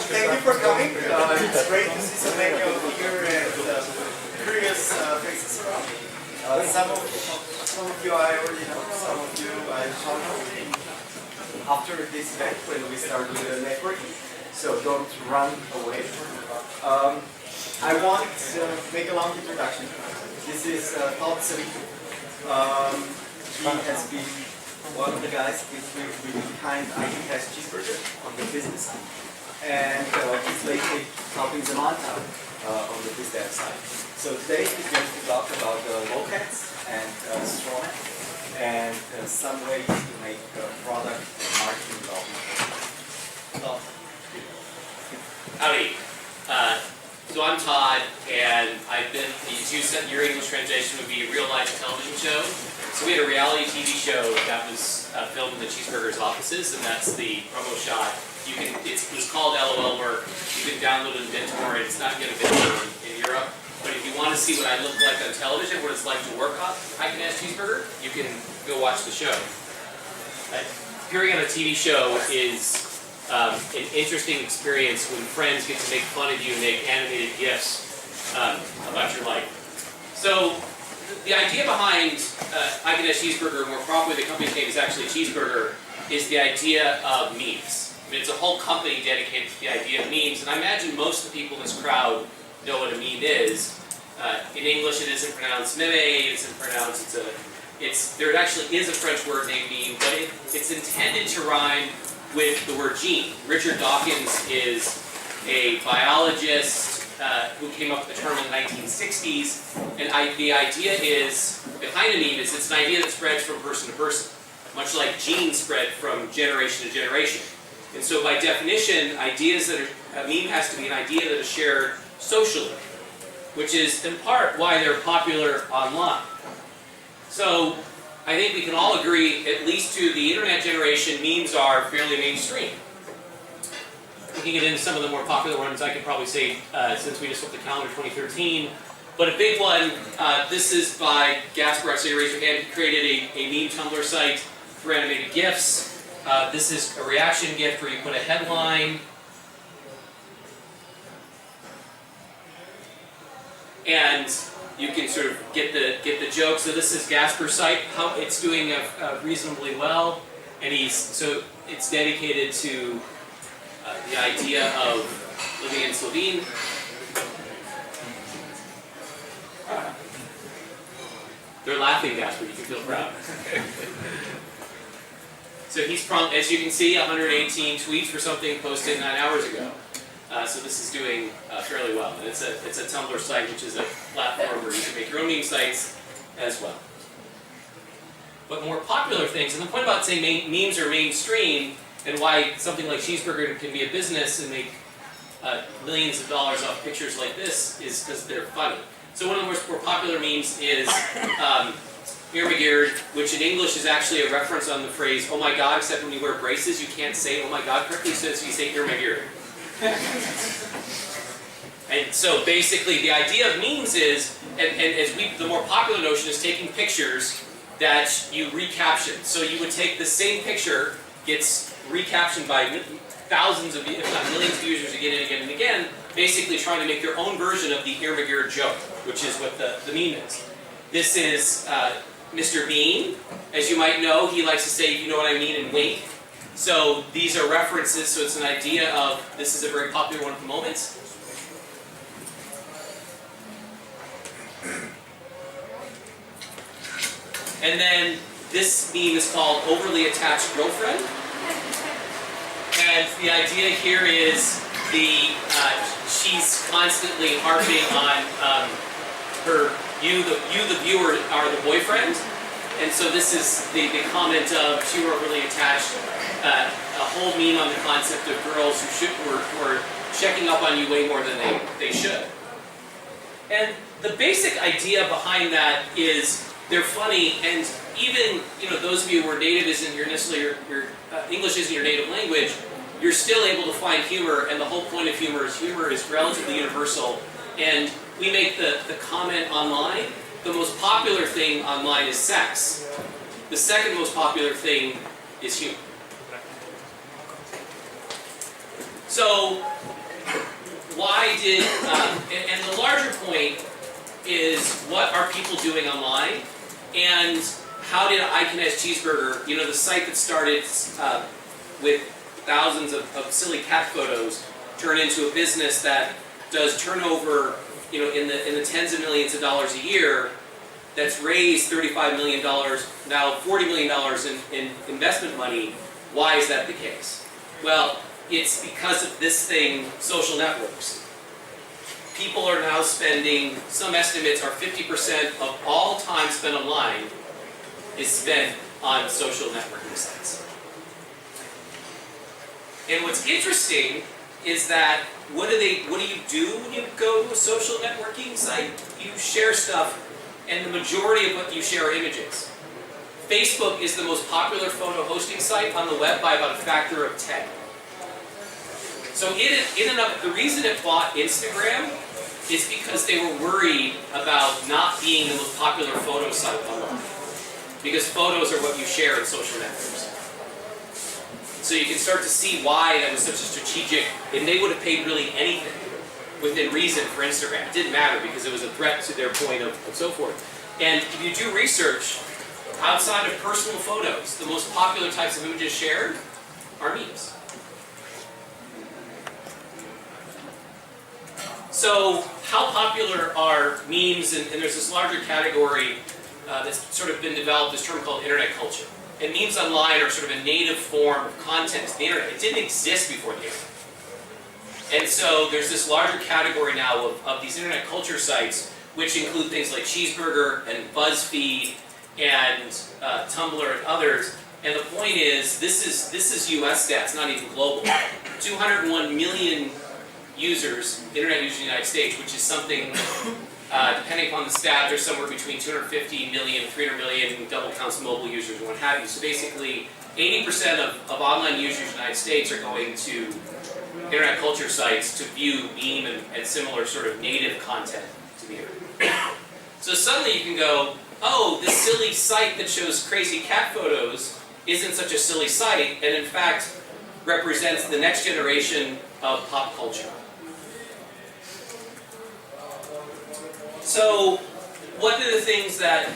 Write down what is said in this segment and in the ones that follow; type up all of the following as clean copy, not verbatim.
Thank you for coming. It's great to see so many of you here and curious faces around. Some of you I already know, some of you I don't know. After this event, when we start with the networking, so don't run away. I want to make a long introduction. This is Todd Sawicki. He has been one of the guys behind Cheezburger on the business side. And he's lately helping Zamanta on the biz dev side. So today he's going to talk about locats and strawman and some ways to make product and marketing development. Howdy. So I'm Todd, and I've been, you said your English translation would be a real-life television show. So we had a reality TV show that was filmed in the Cheezburger's offices, and that's the promo shot. It was called LOL Work. You can download it in BitTorrent. It's not going to be in Europe. But if you want to see what I look like on television, what it's like to work on Cheezburger, you can go watch the show. Appearing on a TV show is an interesting experience when friends get to make fun of you and make animated GIFs about your life. So the idea behind Cheezburger, more properly the company's name is actually Cheezburger, is the idea of memes. I mean, it's a whole company dedicated to the idea of memes, and I imagine most of the people in this crowd know what a meme is. In English it isn't pronounced meme, it isn't pronounced, there actually is a French word named meme, but it's intended to rhyme with the word gene. Richard Dawkins is a biologist who came up with the term in the 1960s, and the idea is, behind a meme is it's an idea that spreads from person to person, much like genes spread from generation to generation. And so by definition, a meme has to be an idea that is shared socially, which is in part why they're popular online. So I think we can all agree, at least to the internet generation, memes are fairly mainstream. We can get into some of the more popular ones, I could probably say, since we just looked at calendar 2013. But a big one, this is by Gasper, I say raise your hand, he created a meme Tumblr site for animated GIFs. This is a reaction GIF where you put a headline, and you can sort of get the joke. So this is Gasper's site. How it's doing reasonably well, and it's dedicated to the idea of living in Slovene. They're laughing, Gasper. You can feel proud. So he's as you can see, 118 tweets for something posted 9 hours ago. So this is doing fairly well. And it's a Tumblr site, which is a platform where you can make your own meme sites as well. But more popular things, and the point about saying memes are mainstream, and why something like Cheezburger can be a business and make millions of dollars off pictures like this, is because they're funny. So one of the more popular memes is Irmagerd, which in English is actually a reference on the phrase, oh my god, except when you wear braces, you can't say oh my god correctly, so you say Irmagerd. And so basically the idea of memes is, the more popular notion is taking pictures that you recaption. So you would take the same picture, gets recaptioned by thousands of, if not millions of users again and again, basically trying to make their own version of the Irmagerd joke, which is what the meme is. This is Mr. Bean. As you might know, he likes to say, you know what I mean, and wink. So these are references, so it's an idea of, this is a very popular one at the moment. And then this meme is called Overly Attached Girlfriend. And the idea here is she's constantly harping on you the viewer are the boyfriend. And so this is the comment of she were overly attached, a whole meme on the concept of girls who were checking up on you way more than they should. And the basic idea behind that is they're funny, and even those of you who are native isn't your necessarily your English isn't your native language, you're still able to find humor, and the whole point of humor is relatively universal. And we make the comment online. The most popular thing online is sex. The second most popular thing is humor. So why did and the larger point is, what are people doing online, and how did Iconess Cheezburger, the site that started with thousands of silly cat photos, turn into a business that does turnover in the tens of millions of dollars a year, that's raised $35 million, now $40 million in investment money? Why is that the case? Well, it's because of this thing, social networks. People are now spending, some estimates are 50% of all time spent online is spent on social networking sites. And what's interesting is that what do you do when you go to a social networking site? You share stuff, and the majority of what you share are images. Facebook is the most popular photo hosting site on the web by about a factor of 10. So the reason it bought Instagram is because they were worried about not being the most popular photo site online. Because photos are what you share in social networks. So you can start to see why that was such a strategic, and they would have paid really anything within reason for Instagram. It didn't matter because it was a threat to their point of so forth. And if you do research, outside of personal photos, the most popular types of images shared are memes. So how popular are memes? And there's this larger category that's sort of been developed, this term called internet culture. And memes online are sort of a native form of content to the internet. It didn't exist before the internet. And so there's this larger category now of these internet culture sites, which include things like Cheezburger and BuzzFeed and Tumblr and others. And the point is, this is US stats, not even global. 201 million users, internet users in the United States, which is something, depending upon the stat, there's somewhere between 250 million, 300 million double counts mobile users and what have you. So basically, 80% of online users in the United States are going to internet culture sites to view meme and similar sort of native content to the internet. So suddenly you can go, oh, this silly site that shows crazy cat photos isn't such a silly site, and in fact represents the next generation of pop culture. So one of the things that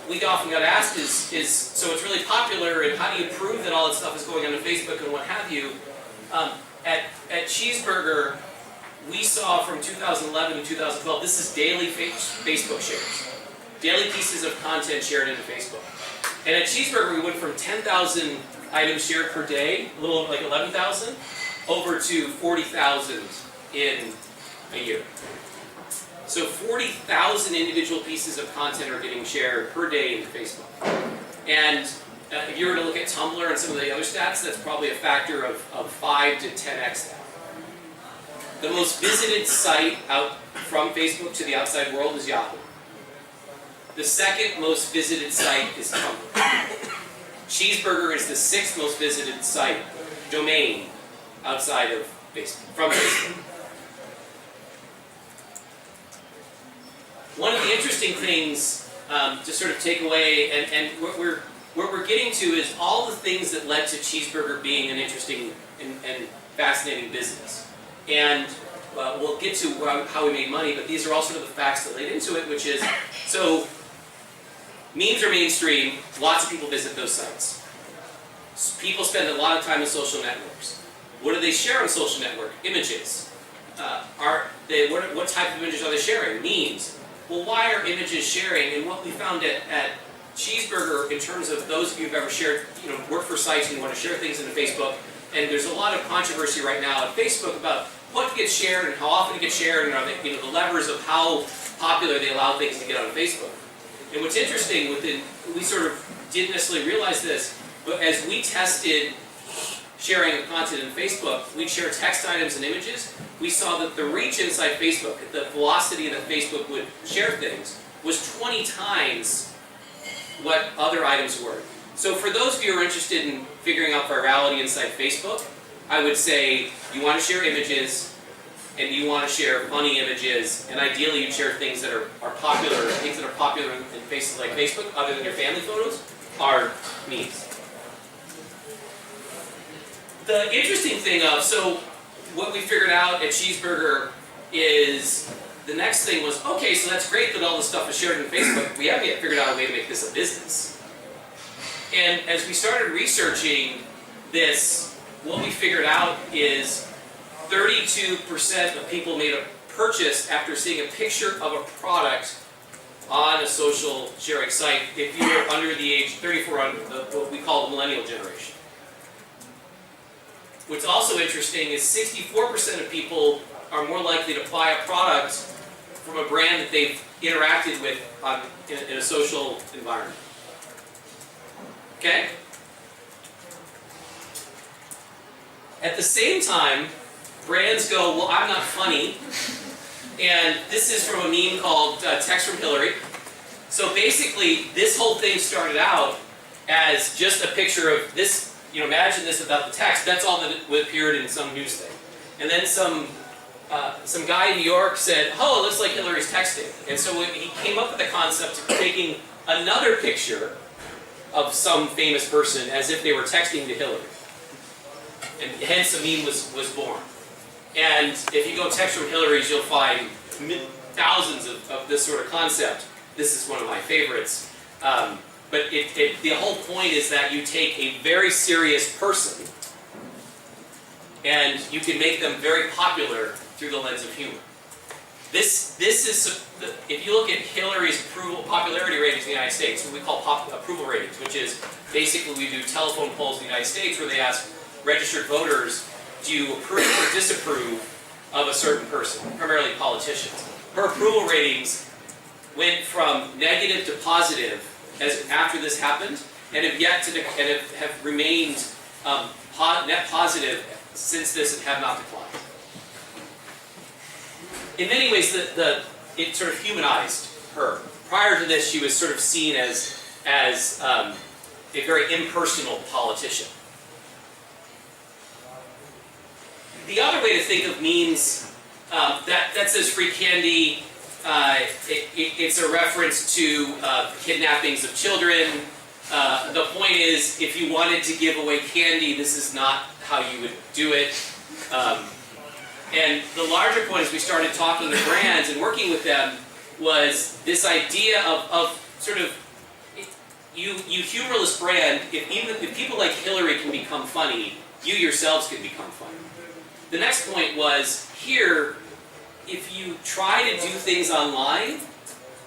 we often got asked is, so it's really popular, and how do you prove that all that stuff is going on Facebook and what have you? At Cheezburger, we saw from 2011 to 2012, this is daily Facebook shares. Daily pieces of content shared into Facebook. And at Cheezburger, we went from 10,000 items shared per day, a little like 11,000, over to 40,000 in a year. So 40,000 individual pieces of content are getting shared per day into Facebook. And if you were to look at Tumblr and some of the other stats, that's probably a factor of 5 to 10x that. The most visited site out from Facebook to the outside world is Yahoo. The second most visited site is Tumblr. Cheezburger is the 6th most visited site, domain, outside of Facebook, from Facebook. One of the interesting things to sort of take away, and what we're getting to is all the things that led to Cheezburger being an interesting and fascinating business. And we'll get to how we made money, but these are all sort of the facts that lead into it, which is, so memes are mainstream, lots of people visit those sites. People spend a lot of time on social networks. What do they share on social network? Images. What type of images are they sharing? Memes. Well, why are images sharing? And what we found at Cheezburger, in terms of those of you who've ever shared, work for sites and you want to share things into Facebook, and there's a lot of controversy right now at Facebook about what gets shared and how often it gets shared, and are they, the levers of how popular they allow things to get on Facebook. And what's interesting, we sort of didn't necessarily realize this, but as we tested sharing of content in Facebook, we'd share text items and images. We saw that the reach inside Facebook, the velocity that Facebook would share things, was 20 times what other items were. So for those of you who are interested in figuring out virality inside Facebook, I would say you want to share images, and you want to share funny images, and ideally you share things that are popular, things that are popular in places like Facebook, other than your family photos, are memes. The interesting thing so what we figured out at Cheezburger is, the next thing was, okay, so that's great that all this stuff is shared on Facebook, we haven't yet figured out a way to make this a business. And as we started researching this, what we figured out is 32% of people made a purchase after seeing a picture of a product on a social sharing site if you were under the age 34, what we call the millennial generation. What's also interesting is 64% of people are more likely to buy a product from a brand that they've interacted with in a social environment. Okay? At the same time, brands go, well, I'm not funny. And this is from a meme called Text from Hillary. So basically, this whole thing started out as just a picture of this, imagine this without the text. That's all that appeared in some news thing. And then some guy in New York said, oh, it looks like Hillary's texting. And so he came up with the concept of taking another picture of some famous person as if they were texting to Hillary. And hence a meme was born. And if you go text from Hillary's, you'll find thousands of this sort of concept. This is one of my favorites. But the whole point is that you take a very serious person and you can make them very popular through the lens of humor. This is, if you look at Hillary's popularity ratings in the United States, what we call approval ratings, which is basically we do telephone polls in the United States where they ask registered voters, do you approve or disapprove of a certain person, primarily politicians. Her approval ratings went from negative to positive after this happened, and have remained net positive since this and have not declined. In many ways, it sort of humanized her. Prior to this, she was sort of seen as a very impersonal politician. The other way to think of memes, that says free candy, it's a reference to kidnappings of children. The point is, if you wanted to give away candy, this is not how you would do it. And the larger point is we started talking to brands and working with them, was this idea of sort of, you humorless brand, if people like Hillary can become funny, you yourselves can become funny. The next point was, here, if you try to do things online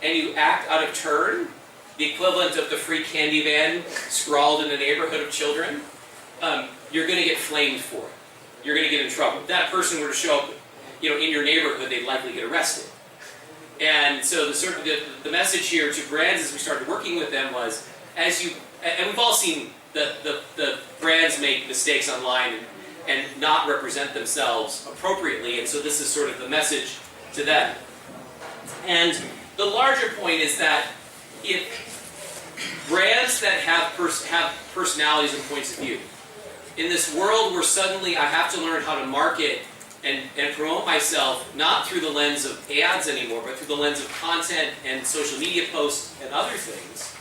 and you act out of turn, the equivalent of the free candy van scrawled in a neighborhood of children, you're going to get flamed for it. You're going to get in trouble. If that person were to show up, in your neighborhood, they'd likely get arrested. And so the message here to brands as we started working with them was, and we've all seen the brands make mistakes online and not represent themselves appropriately, and so this is sort of the message to them. And the larger point is that if brands that have personalities and points of view, in this world where suddenly I have to learn how to market and promote myself not through the lens of ads anymore, but through the lens of content and social media posts and other things,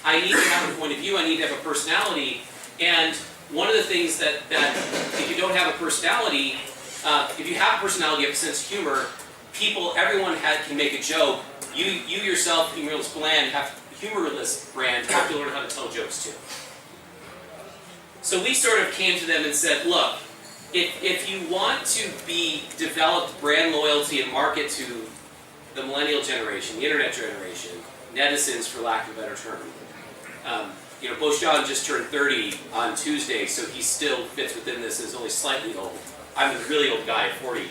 I need to have a point of view, I need to have a personality, and one of the things that if you don't have a personality, if you have a personality, you have a sense of humor, everyone can make a joke. You yourself, humorless brand, have to learn how to tell jokes too. So we sort of came to them and said, look, if you want to develop brand loyalty and market to the millennial generation, the internet generation, netizens for lack of a better term, Beauchamp just turned 30 on Tuesday, so he still fits within this and is only slightly old. I'm a really old guy at 40.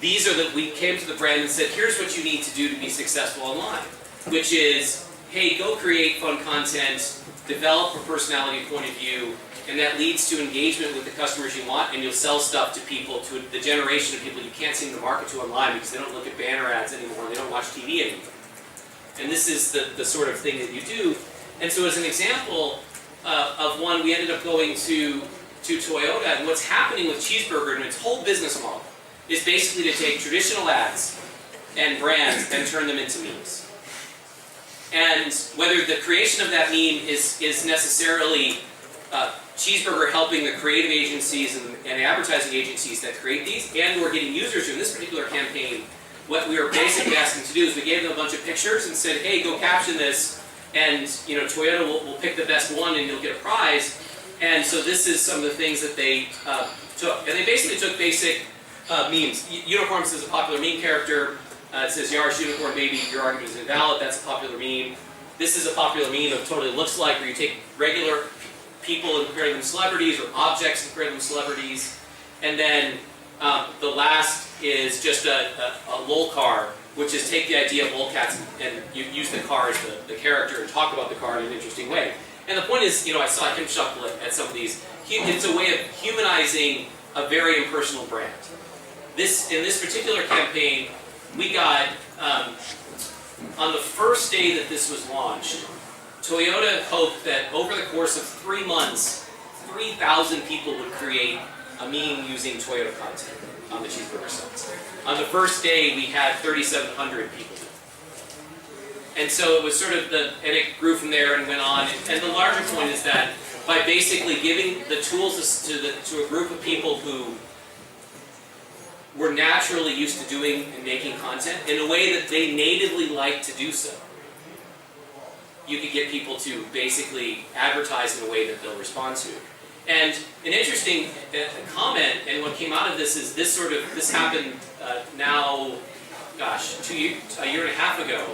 We came to the brand and said, here's what you need to do to be successful online, which is, hey, go create fun content, develop a personality point of view, and that leads to engagement with the customers you want, and you'll sell stuff to people, to the generation of people you can't seem to market to online because they don't look at banner ads anymore, and they don't watch TV anymore. And this is the sort of thing that you do. And so as an example of one, we ended up going to Toyota, and what's happening with Cheezburger and its whole business model is basically to take traditional ads and brands and turn them into memes. And whether the creation of that meme is necessarily Cheezburger helping the creative agencies and advertising agencies that create these, and we're getting users in this particular campaign, what we were basically asking to do is we gave them a bunch of pictures and said, hey, go caption this, and Toyota will pick the best one and you'll get a prize. And so this is some of the things that they took. And they basically took basic memes. Unicorns is a popular meme character. It says, Yarsh, unicorn baby, your argument is invalid. That's a popular meme. This is a popular meme of totally looks like, where you take regular people and compare them to celebrities, or objects and compare them to celebrities. And then the last is just a lol car, which is take the idea of lolcats and you use the car as the character and talk about the car in an interesting way. And the point is, I saw him chuckle at some of these. It's a way of humanizing a very impersonal brand. In this particular campaign, we got, on the first day that this was launched, Toyota hoped that over the course of 3 months, 3,000 people would create a meme using Toyota content on the Cheezburger sites. On the first day, we had 3,700 people. And so it was sort of and it grew from there and went on. And the larger point is that by basically giving the tools to a group of people who were naturally used to doing and making content in a way that they natively like to do so, you could get people to basically advertise in a way that they'll respond to. And an interesting comment, and what came out of this is this happened now, gosh, a year and a half ago,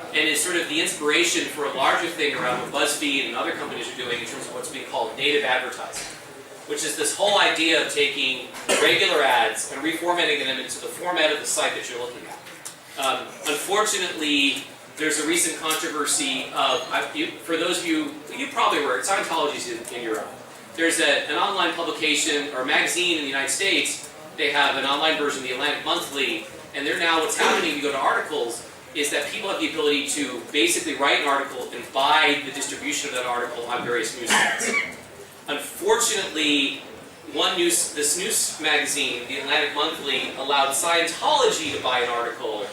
and is sort of the inspiration for a larger thing around what BuzzFeed and other companies are doing in terms of what's being called native advertising, which is this whole idea of taking regular ads and reformatting them into the format of the site that you're looking at. Unfortunately, there's a recent controversy of, for those of you probably were, Scientology's in Europe. There's an online publication or magazine in the United States. They have an online version, the Atlantic Monthly, and they're now, what's happening, you go to articles, is that people have the ability to basically write an article and buy the distribution of that article on various news sites. Unfortunately, this news magazine, the Atlantic Monthly, allowed Scientology to buy an article,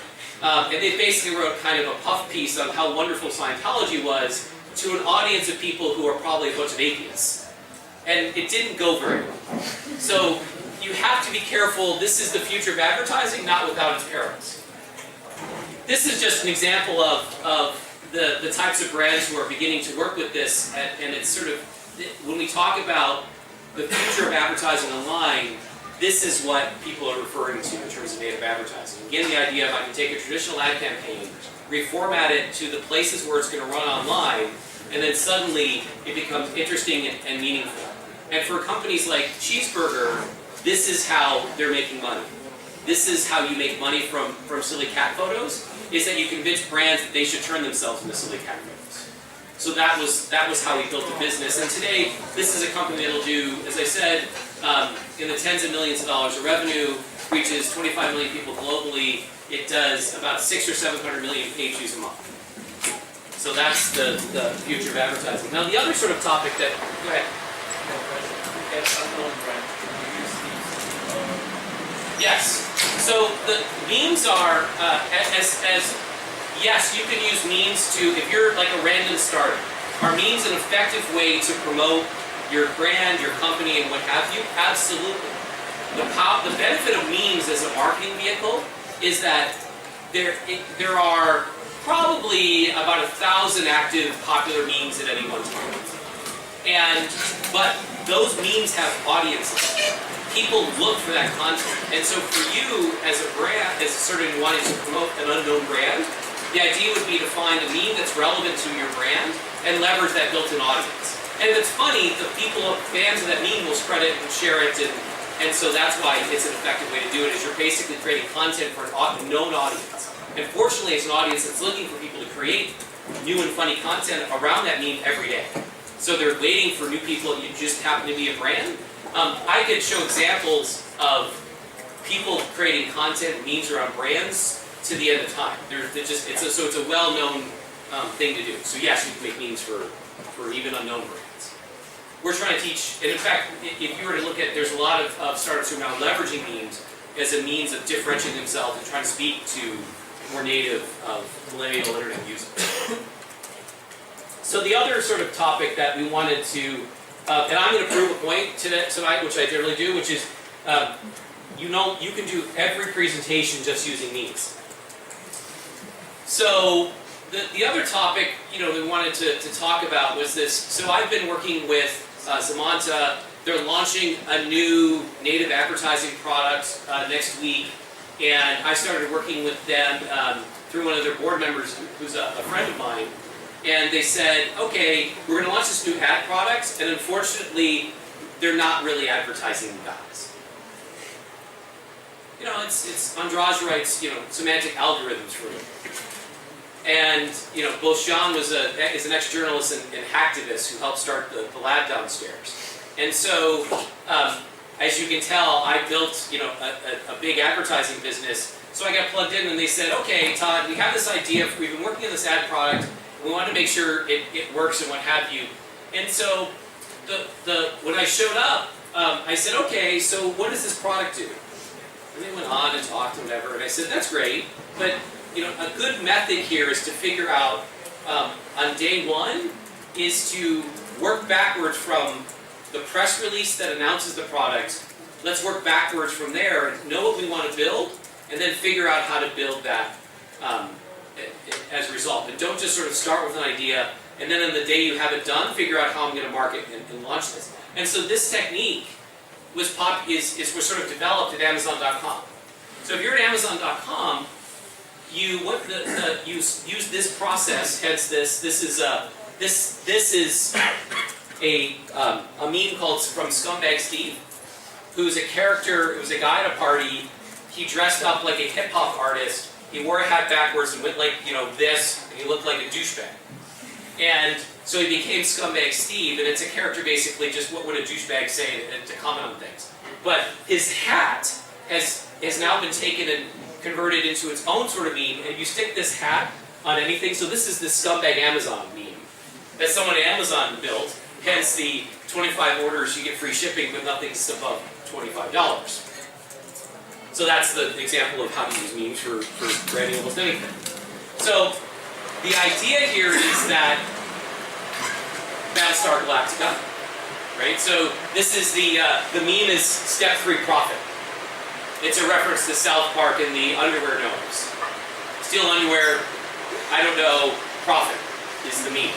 and they basically wrote kind of a puff piece on how wonderful Scientology was to an audience of people who are probably a bunch of atheists. And it didn't go very well. So you have to be careful. This is the future of advertising, not without its perils. this is just an example of the types of brands who are beginning to work with this, and it's sort of, when we talk about the future of advertising online, this is what people are referring to in terms of native advertising. Again, the idea of I can take a traditional ad campaign, reformat it to the places where it's going to run online, and then suddenly it becomes interesting and meaningful. And for companies like Cheezburger, this is how they're making money. This is how you make money from silly cat photos, is that you convince brands that they should turn themselves into silly cat photos. So that was how we built the business. And today, this is a company that'll do, as I said, in the tens of millions of dollars of revenue, reaches 25 million people globally. It does about 600 or 700 million page views a month. So that's the future of advertising. Now the other sort of topic that, go ahead. Yes. So the memes are, yes, you can use memes to, if you're like a random startup, are memes an effective way to promote your brand, your company, and what have you? Absolutely. The benefit of memes as a marketing vehicle is that there are probably about 1,000 active popular memes at any one time. But those memes have audiences. People look for that content. And so for you as a brand, as sort of wanting to promote an unknown brand, the idea would be to find a meme that's relevant to your brand and leverage that built-in audience. And if it's funny, the people, fans of that meme will spread it and share it, and so that's why it's an effective way to do it, is you're basically creating content for a known audience. And fortunately, it's an audience that's looking for people to create new and funny content around that meme every day. So they're waiting for new people. You just happen to be a brand. I could show examples of people creating content, memes around brands to the end of time. So it's a well-known thing to do. So yes, you can make memes for even unknown brands. We're trying to teach, and in fact, if you were to look at, there's a lot of startups who are now leveraging memes as a means of differentiating themselves and trying to speak to more native millennial internet users. So the other sort of topic that we wanted to, and I'm going to prove a point tonight, which I generally do, which is, you can do every presentation just using memes. So the other topic, we wanted to talk about was this. So I've been working with Samantha. They're launching a new native advertising product next week, and I started working with them through one of their board members, who's a friend of mine. And they said, okay, we're going to launch this new ad product, and unfortunately, they're not really advertising guys. It's Andrade writes, semantic algorithms for them. And both Sean is an ex-journalist and hacktivist who helped start the lab downstairs. And so, as you can tell, I built a big advertising business. So I got plugged in, and they said, okay, Todd, we have this idea. We've been working on this ad product. We want to make sure it works and what have you. And so, when I showed up, I said, okay, so what does this product do? And they went on and talked and whatever. And I said, that's great, but a good method here is to figure out, on day one, is to work backwards from the press release that announces the product. Let's work backwards from there and know what we want to build, and then figure out how to build that as a result. And don't just sort of start with an idea, and then on the day you have it done, figure out how I'm going to market and launch this. And so this technique was sort of developed at Amazon.com. So if you're at Amazon.com, you use this process. Hence, this is a meme called from Scumbag Steve, who's a character. It was a guy at a party. He dressed up like a hip hop artist. He wore a hat backwards and went like this, and he looked like a douchebag. And so he became Scumbag Steve, and it's a character basically just what would a douchebag say to comment on things. But his hat has now been taken and converted into its own sort of meme, and you stick this hat on anything. So this is the Scumbag Amazon meme that someone at Amazon built, hence the 25 orders you get free shipping, but nothing's above $25. So that's the example of how to use memes for branding almost anything. So the idea here is that Battlestar Galactica, right? So this is the meme is step 3 profit. It's a reference to South Park and the underwear gnomes. steal underwear, I don't know, profit is the meme.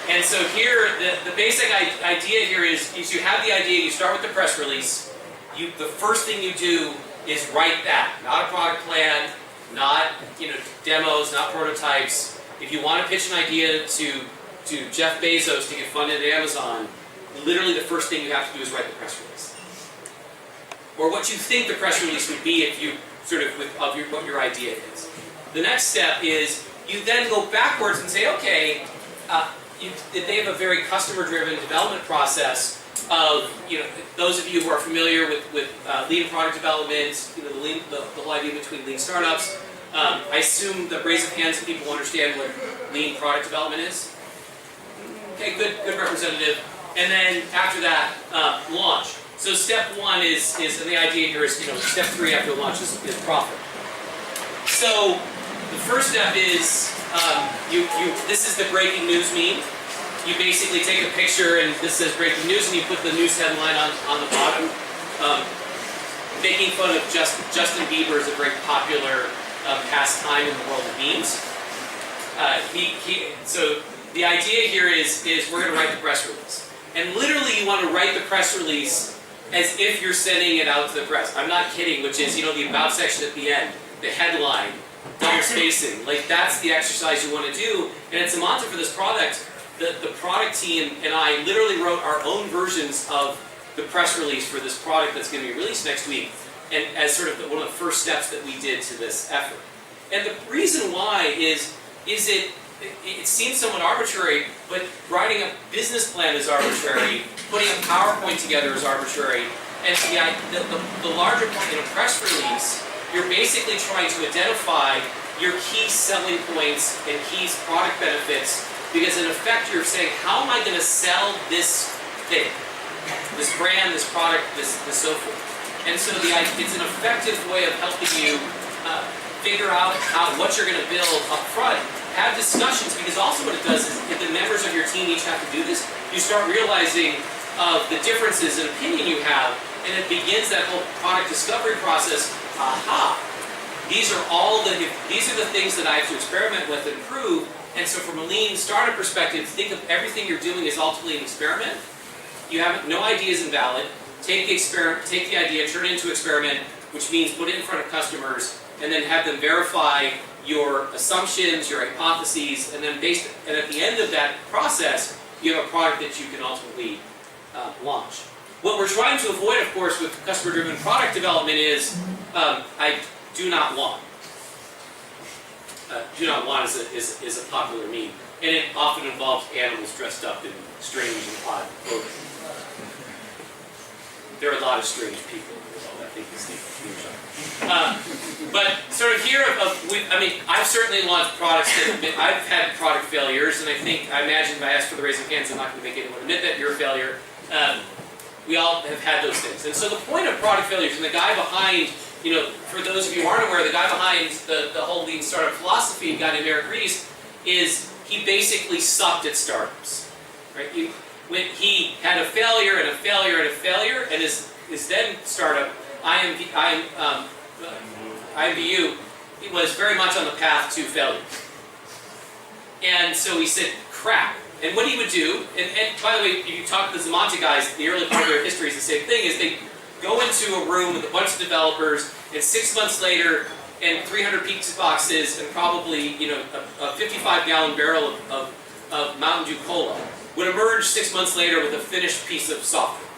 And so here, the basic idea here is you have the idea, you start with the press release, the first thing you do is write that, not a product plan, not demos, not prototypes. If you want to pitch an idea to Jeff Bezos to get funded at Amazon, literally the first thing you have to do is write the press release. Or what you think the press release would be if you what your idea is. The next step is you then go backwards and say, okay, they have a very customer-driven development process of, those of you who are familiar with lean product development, the whole idea between lean startups. I assume the raise of hands of people who understand what lean product development is. Okay, good representative. And then after that, launch. So step one is and the idea here is, step 3 after launch is profit. So the first step is, this is the breaking news meme. You basically take a picture and this says breaking news and you put the news headline on the bottom. Making fun of Justin Bieber is a very popular pastime in the world of memes. So the idea here is we're going to write the press release. And literally you want to write the press release as if you're sending it out to the press. I'm not kidding, which is, the about section at the end, the headline, double spacing. Like, that's the exercise you want to do. And it's a mantra for this product. The product team and I literally wrote our own versions of the press release for this product that's going to be released next week, and as sort of one of the first steps that we did to this effort. And the reason why is it seems somewhat arbitrary, but writing a business plan is arbitrary, putting a PowerPoint together is arbitrary, and so the larger point in a press release, you're basically trying to identify your key selling points and key product benefits, because in effect you're saying, how am I going to sell this thing, this brand, this product, this so forth. And so it's an effective way of helping you figure out what you're going to build up front. Have discussions, because also what it does is if the members of your team each have to do this, you start realizing the differences in opinion you have, and it begins that whole product discovery process. Aha! These are the things that I have to experiment with and improve. And so from a lean startup perspective, think of everything you're doing as ultimately an experiment. You have no idea is invalid. Take the idea, turn it into an experiment, which means put it in front of customers, and then have them verify your assumptions, your hypotheses, and then at the end of that process, you have a product that you can ultimately launch. What we're trying to avoid, of course, with customer-driven product development is I do not want. Do not want is a popular meme, and it often involves animals dressed up in strange and odd clothing. There are a lot of strange people in the world, I think is the conclusion. But sort of here, I've certainly launched products that I've had product failures, and I imagine if I ask for the raising hands, I'm not going to make anyone admit that you're a failure. We all have had those things. And so the point of product failures, and the guy behind, for those of you who aren't aware, the guy behind the whole lean startup philosophy, a guy named Eric Ries, is he basically sucked at startups. Right? When he had a failure and a failure and a failure, and his then startup, IMVU, he was very much on the path to failure. And so he said, crap. And what he would do, and by the way, if you talk to the Zamonte guys, the early part of their history is the same thing, is they go into a room with a bunch of developers, and 6 months later, and 300 pizza boxes, and probably a 55-gallon barrel of Mountain Dew Cola, would emerge 6 months later with a finished piece of software.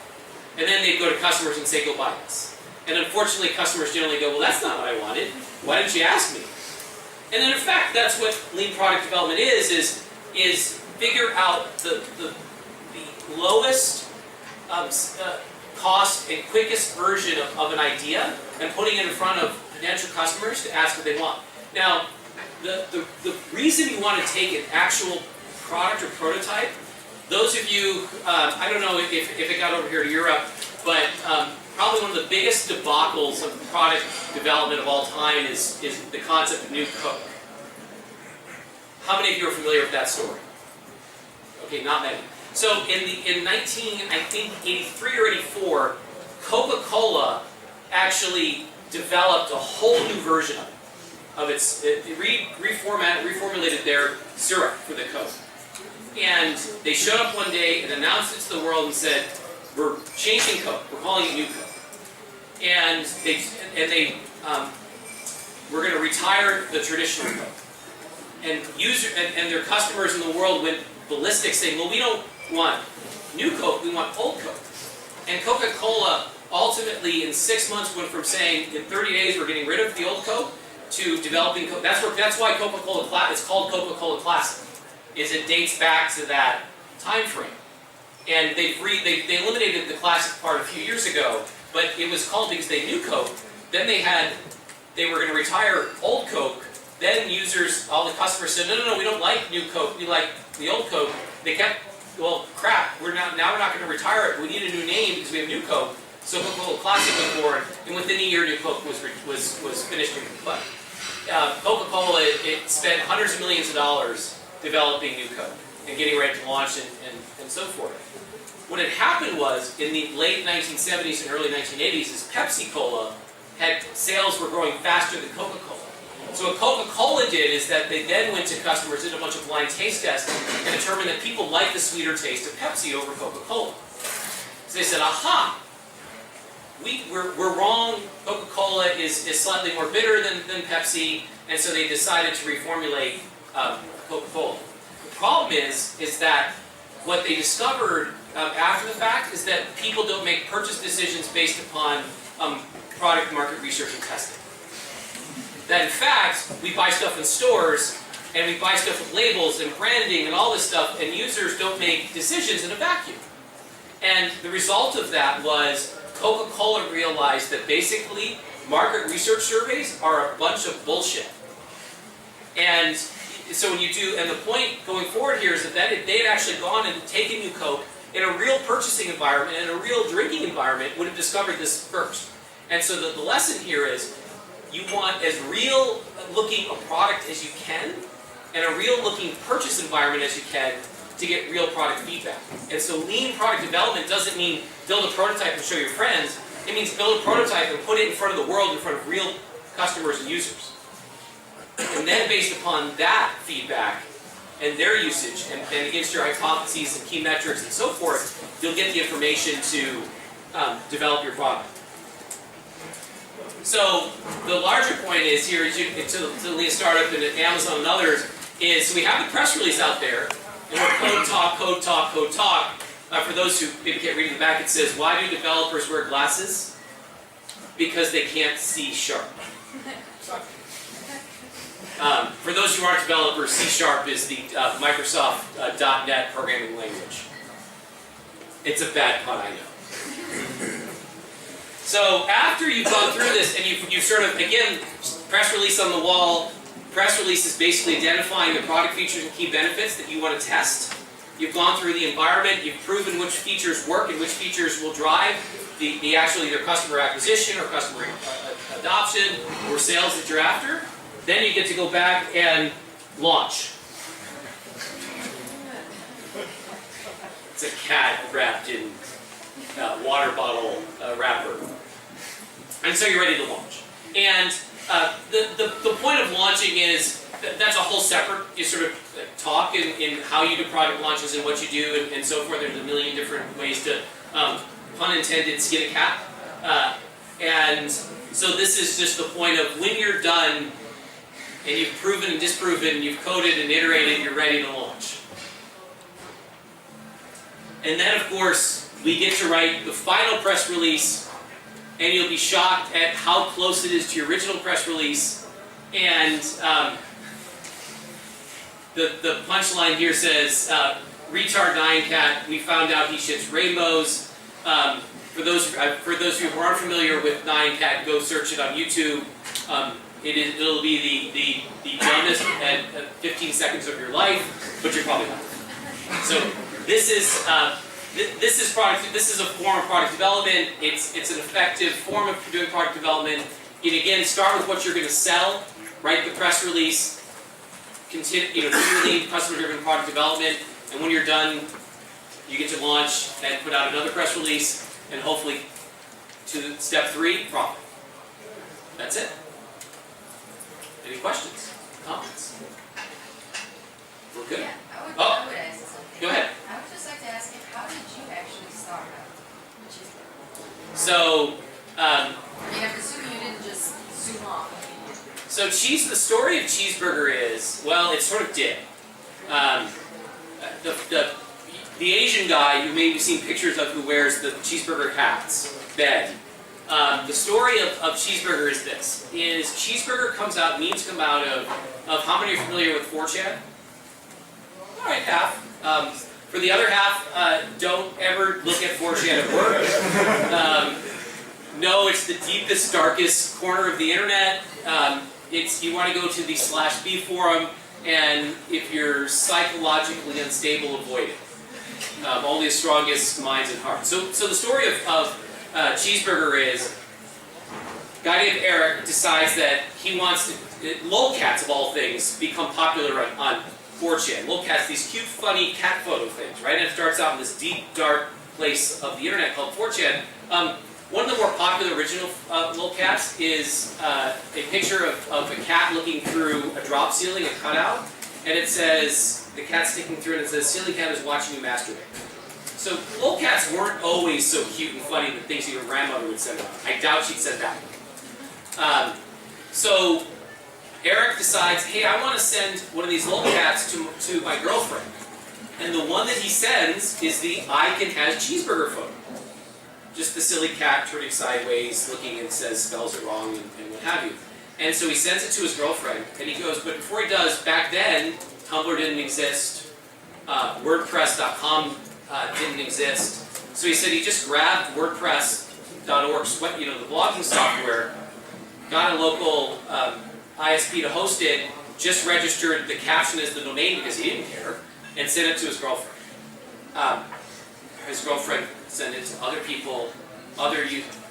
And then they'd go to customers and say, go buy this. And unfortunately, customers generally go, well, that's not what I wanted. Why didn't you ask me? And then in fact, that's what lean product development is figure out the lowest cost and quickest version of an idea and putting it in front of potential customers to ask what they want. Now, the reason you want to take an actual product or prototype, those of you, I don't know if it got over here to Europe, but probably one of the biggest debacles of product development of all time is the concept of New Coke. How many of you are familiar with that story? Okay, not many. So in 1983 or 84, Coca-Cola actually developed a whole new version of it. reformulated their syrup for the Coke. And they showed up one day and announced it to the world and said, we're changing Coke, we're calling it New Coke. And we're going to retire the traditional Coke. And their customers in the world went ballistic saying, well, we don't want new Coke, we want old Coke. And Coca-Cola ultimately in 6 months went from saying in 30 days we're getting rid of the old Coke to developing Coke. That's why Coca-Cola, it's called Coca-Cola Classic, is it dates back to that time frame. And they eliminated the classic part a few years ago, but it was called because they knew Coke. Then they were going to retire old Coke. Then users, all the customers said, no, we don't like new Coke, we like the old Coke. They kept, well, crap, now we're not going to retire it. We need a new name because we have new Coke. So Coca-Cola Classic was born, and within a year, new Coke was finished. But Coca-Cola, it spent hundreds of millions of dollars developing new Coke and getting ready to launch and so forth. What had happened was, in the late 1970s and early 1980s, is Pepsi-Cola sales were growing faster than Coca-Cola. So what Coca-Cola did is that they then went to customers, did a bunch of blind taste tests, and determined that people like the sweeter taste of Pepsi over Coca-Cola. So they said, aha, we're wrong, Coca-Cola is slightly more bitter than Pepsi, and so they decided to reformulate Coca-Cola. The problem is that what they discovered after the fact is that people don't make purchase decisions based upon product market research and testing. That in fact, we buy stuff in stores, and we buy stuff with labels and branding and all this stuff, and users don't make decisions in a vacuum. And the result of that was Coca-Cola realized that basically market research surveys are a bunch of bullshit. And so when you do, and the point going forward here is that they had actually gone and taken new Coke in a real purchasing environment and a real drinking environment would have discovered this first. And so the lesson here is you want as real looking a product as you can and a real looking purchase environment as you can to get real product feedback. And so lean product development doesn't mean build a prototype and show your friends. It means build a prototype and put it in front of the world, in front of real customers and users. And then based upon that feedback and their usage and against your hypotheses and key metrics and so forth, you'll get the information to develop your product. So the larger point is here, to lead a startup and Amazon and others, is we have the press release out there, and we're code talk, code talk, code talk. For those who maybe can't read in the back, it says, why do developers wear glasses? Because they can't see sharp. For those who aren't developers, C# is the Microsoft .NET programming language. It's a bad pun, I know. So after you've gone through this and you sort of, again, press release on the wall. Press release is basically identifying the product features and key benefits that you want to test. You've gone through the environment, you've proven which features work and which features will drive the actual either customer acquisition or customer adoption or sales that you're after. Then you get to go back and launch. It's a cat wrapped in water bottle wrapper. And so you're ready to launch. And the point of launching is, that's a whole separate sort of talk in how you do product launches and what you do and so forth. There's a million different ways to, pun intended, skin a cat. And so this is just the point of when you're done and you've proven and disproven, you've coded and iterated, you're ready to launch. And then of course, we get to write the final press release, and you'll be shocked at how close it is to your original press release. And the punchline here says, retard 9cat, we found out he ships rainbows. For those of you who aren't familiar with 9cat, go search it on YouTube. It'll be the dumbest at 15 seconds of your life, but you're probably not. So this is a form of product development. It's an effective form of doing product development. And again, start with what you're going to sell. Write the press release. Continue, do lead customer-driven product development. And when you're done, you get to launch and put out another press release, and hopefully to step 3, profit. That's it. Any questions? Comments? We're good? Yeah, Oh. I would ask something. Go ahead. I would just like to ask you, how did you actually start out Cheezburger? So, I mean, I'm assuming you didn't just zoom off. the story of Cheezburger is, well, it sort of did. The Asian guy you maybe seen pictures of who wears the Cheezburger hats, Ben. The story of Cheezburger is this: Cheezburger comes out, memes come out of how many are familiar with 4chan? All right, half. For the other half, don't ever look at 4chan at work. No, it's the deepest, darkest corner of the internet. You want to go to the /B forum, and if you're psychologically unstable, avoid it. Only the strongest minds and hearts. So the story of Cheezburger is, a guy named Eric decides that he wants to, lolcats of all things, become popular on 4chan. Lolcats, these cute, funny cat photo things, right? And it starts out in this deep, dark place of the internet called 4chan. One of the more popular original lolcats is a picture of a cat looking through a drop ceiling, a cutout, and it says, the cat's sticking through, and it says, "Ceiling cat is watching you masturbate." So lolcats weren't always so cute and funny, the things your grandmother would send out. I doubt she'd send that. So Eric decides, hey, I want to send one of these lolcats to my girlfriend. And the one that he sends is the Icon has Cheezburger photo. Just the silly cat turning sideways, looking and says, spells it wrong, and what have you. And so he sends it to his girlfriend, and he goes, but before he does, back then, Tumblr didn't exist, WordPress.com didn't exist. So he said he just grabbed WordPress.org, the blogging software, got a local ISP to host it, just registered the caption as the domain because he didn't care, and sent it to his girlfriend. His girlfriend sent it to other people,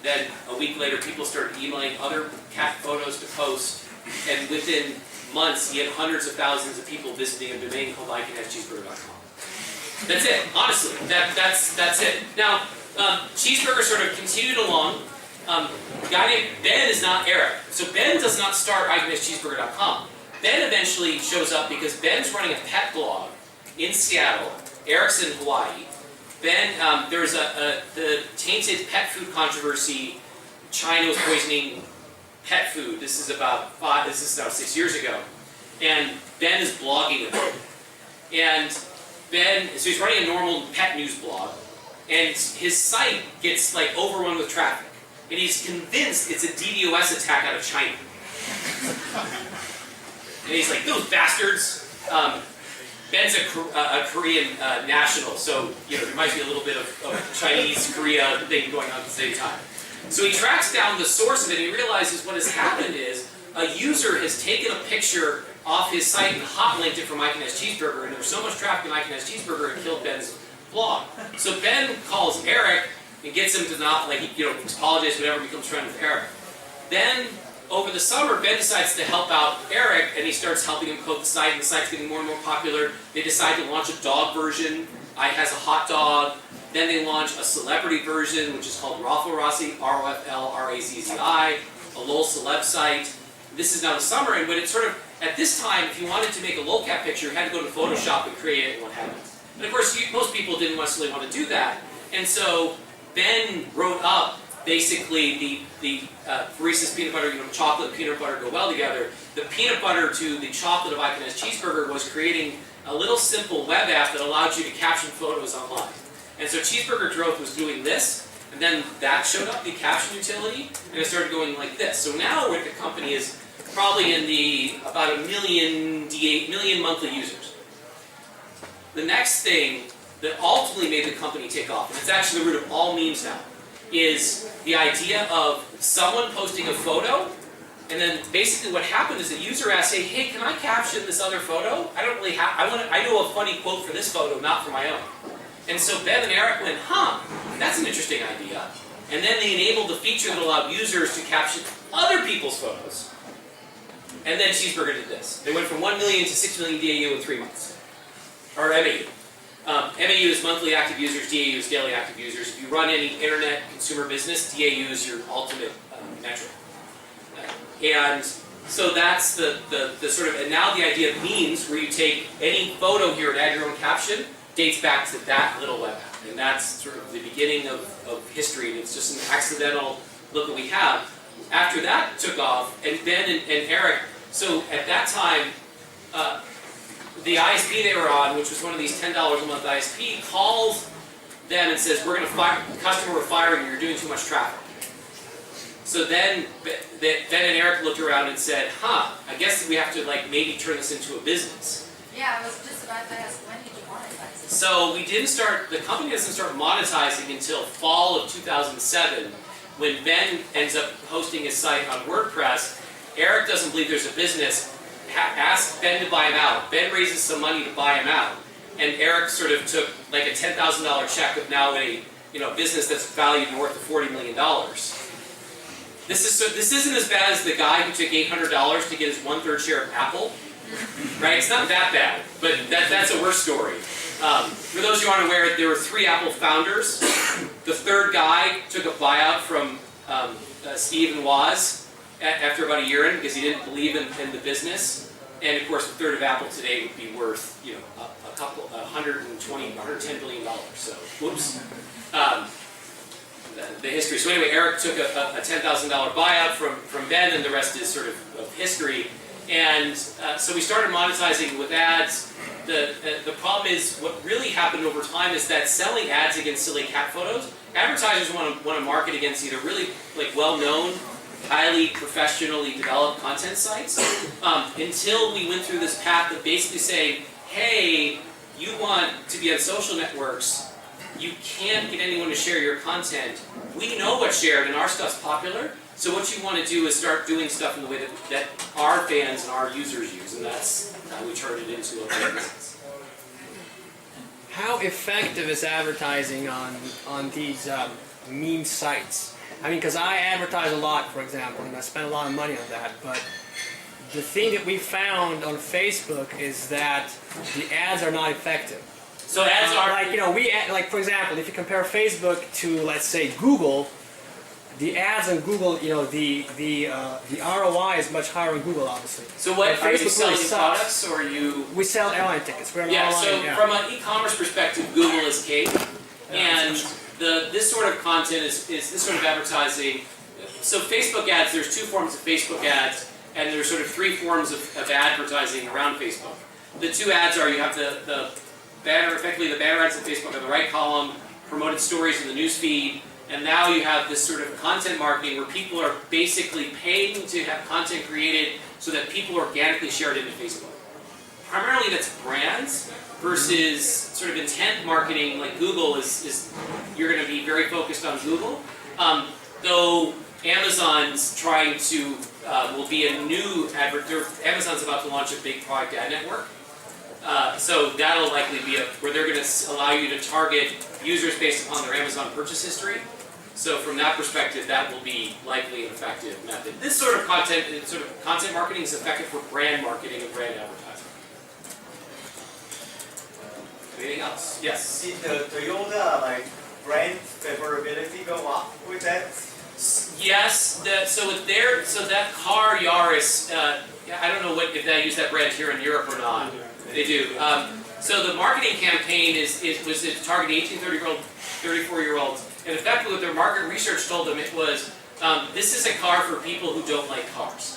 then a week later people started emailing other cat photos to post, and within months he had hundreds of thousands of people visiting a domain called iconcheezburger.com. That's it, honestly, that's it. Now, Cheezburger sort of continued along. A guy named Ben is not Eric. So Ben does not start iconcheezburger.com. Ben eventually shows up because Ben's running a pet blog in Seattle. Eric's in Hawaii. Ben, there's the tainted pet food controversy. China was poisoning pet food. This is about 6 years ago. And Ben is blogging about it. And Ben, so he's running a normal pet news blog. And his site gets like overrun with traffic. And he's convinced it's a DDoS attack out of China. And he's like, those bastards. Ben's a Korean national, so there might be a little bit of Chinese-Korea thing going on at the same time. So he tracks down the source of it, and he realizes what has happened is a user has taken a picture off his site and hot-linked it from Icon has Cheezburger, and there was so much traffic in Icon has Cheezburger it killed Ben's blog. So Ben calls Eric and gets him to not, apologize, whatever, becomes friend with Eric. Then, over the summer, Ben decides to help out Eric, and he starts helping him code the site, and the site's getting more and more popular. They decide to launch a dog version. I has a hot dog. Then they launch a celebrity version, which is called Roflrazzi, R-O-F-L-R-A-Z-Z-I, a LOL celeb site. This is now the summer, and when it's sort of, at this time, if you wanted to make a lolcat picture, you had to go to Photoshop and create it and what have you. And of course, most people didn't necessarily want to do that. And so Ben wrote up basically the Reese's peanut butter, chocolate and peanut butter go well together. The peanut butter to the chocolate of Icon has Cheezburger was creating a little simple web app that allowed you to caption photos online. And so Cheezburger Growth was doing this, and then that showed up, the caption utility, and it started going like this. So now where the company is probably in about 1 million monthly users. The next thing that ultimately made the company take off, and it's actually the root of all memes now, is the idea of someone posting a photo, and then basically what happened is the user asked, hey, can I caption this other photo? I don't really have, I know a funny quote for this photo, not for my own. And so Ben and Eric went, that's an interesting idea. And then they enabled the feature that allowed users to caption other people's photos. And then Cheezburger did this. They went from 1 million to 6 million DAU in 3 months. Or MAU. MAU is monthly active users, DAU is daily active users. If you run any internet consumer business, DAU is your ultimate metric. And So that's the sort of, and now the idea of memes, where you take any photo here and add your own caption, dates back to that little web app. And that's sort of the beginning of history, and it's just an accidental look that we have. After that took off, and Ben and Eric, so at that time, the ISP they were on, which was one of these $10 a month ISP, calls them and says, we're going to fire, the customer we're firing, you're doing too much traffic. So then Ben and Eric looked around and said, I guess we have to like maybe turn this into a business. Yeah, I was just about to ask, when did you monetize it? So we didn't start, the company doesn't start monetizing until fall of 2007, when Ben ends up hosting his site on WordPress. Eric doesn't believe there's a business, asks Ben to buy him out. Ben raises some money to buy him out, and Eric sort of took like a $10,000 check of now a business that's valued north of $40 million. This isn't as bad as the guy who took $800 to get his 1/3 share of Apple, right? It's not that bad, but that's a worse story. For those who aren't aware, there were 3 Apple founders. The third guy took a buyout from Steve and Woz after about a year in, because he didn't believe in the business. And of course, a third of Apple today would be worth, a couple, $110 billion. So, whoops. The history. So anyway, Eric took a $10,000 buyout from Ben, and the rest is sort of history. And so we started monetizing with ads. The problem is, what really happened over time is that selling ads against silly cat photos, advertisers want to market against either really like well-known, highly professionally developed content sites, until we went through this path of basically saying, hey, you want to be on social networks, you can't get anyone to share your content. We know what's shared and our stuff's popular, so what you want to do is start doing stuff in the way that our fans and our users use, and that's how we turned it into a business. How effective is advertising on these meme sites? I mean, because I advertise a lot, for example, and I spend a lot of money on that, but the thing that we found on Facebook is that the ads are not effective. So ads are like for example, if you compare Facebook to, let's say, Google, the ads on Google, the ROI is much higher on Google, obviously. So what, are you selling really products, or are you? We sell airline tickets. We're an Yeah, online, so from an e-commerce perspective, Google is king, and this sort of content is this sort of advertising. So Facebook ads, there's 2 forms of Facebook ads, and there's sort of 3 forms of advertising around Facebook. The 2 ads are, you have the banner, effectively the banner ads on Facebook on the right column, promoted stories in the news feed, and now you have this sort of content marketing where people are basically paying to have content created so that people organically share it into Facebook. Primarily that's brands versus sort of intent marketing, like Google is you're going to be very focused on Google. Though Amazon's trying to, will be a new Amazon's about to launch a big product ad network. So that'll likely be where they're going to allow you to target users based upon their Amazon purchase history. So from that perspective, that will be likely an effective method. This sort of content marketing is effective for brand marketing and brand advertising. Anything else? Yes. Did the Toyota brand favorability go up with that? Yes. So that car Yaris, I don't know if they use that brand here in Europe or not. They do. So the marketing campaign was to target 18, 34-year-olds. And effectively what their market research told them, it was, this is a car for people who don't like cars.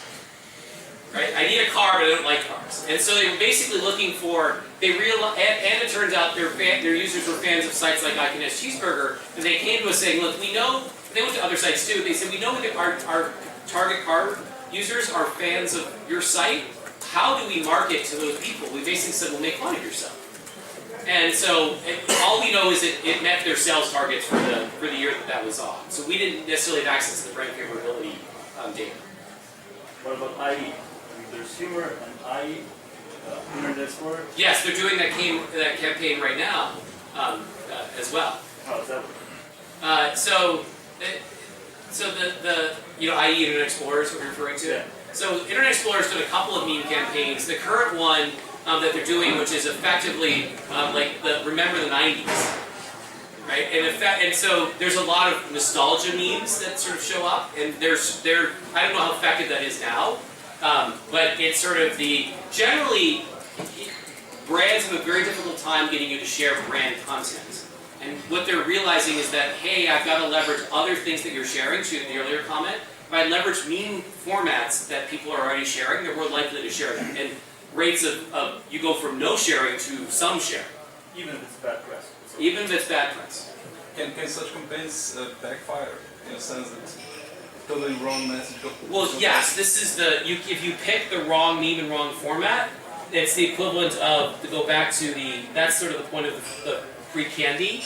Right? I need a car, but I don't like cars. And so they were basically looking for, and it turns out their users were fans of sites like I Can Have Cheezburger, and they came to us saying, look, we know, they went to other sites too, they said, we know that our target car users are fans of your site. How do we market to those people? We basically said, well, make fun of yourself. And so all we know is it met their sales targets for the year that was on. So we didn't necessarily have access to the brand favorability data. What about IE? There's humor and IE, Internet Explorer. Yes, they're doing that campaign right now as well. How does that work? So the IE Internet Explorer is what you're referring to. Yeah. So Internet Explorer's done a couple of meme campaigns. The current one that they're doing, which is effectively remember the 90s, right? And so there's a lot of nostalgia memes that sort of show up, and I don't know how effective that is now, But it's sort of generally, brands have a very difficult time getting you to share brand content. And what they're realizing is that, hey, I've got to leverage other things that you're sharing, to the earlier comment. If I leverage meme formats that people are already sharing, they're more likely to share them. And rates of you go from no sharing to some sharing. Even if it's bad press. Even if it's bad press. Can such campaigns backfire in a sense that totally wrong message? Well, yes, this is if you pick the wrong meme and wrong format, it's the equivalent of, to go back to that's sort of the point of the free candy,